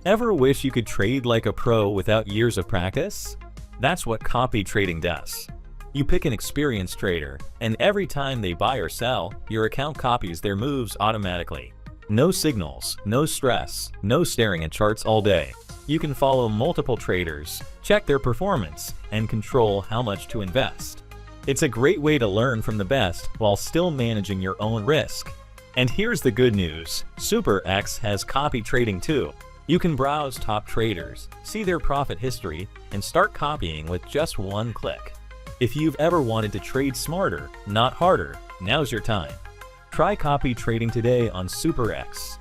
Ever wish you could trade like a pro without years of practice? That's what copy trading does. You pick an experienced trader, and every time they buy or sell, your account copies their moves automatically. No signals, no stress, no staring at charts all day. You can follow multiple traders, check their performance, and control how much to invest. It's a great way to learn from the best while still managing your own risk. And here's the good news, SuperEx has copy trading too. You can browse top traders, see their profit history, and start copying with just one click. If you've ever wanted to trade smarter, not harder, now's your time. Try copy trading today on SuperEx.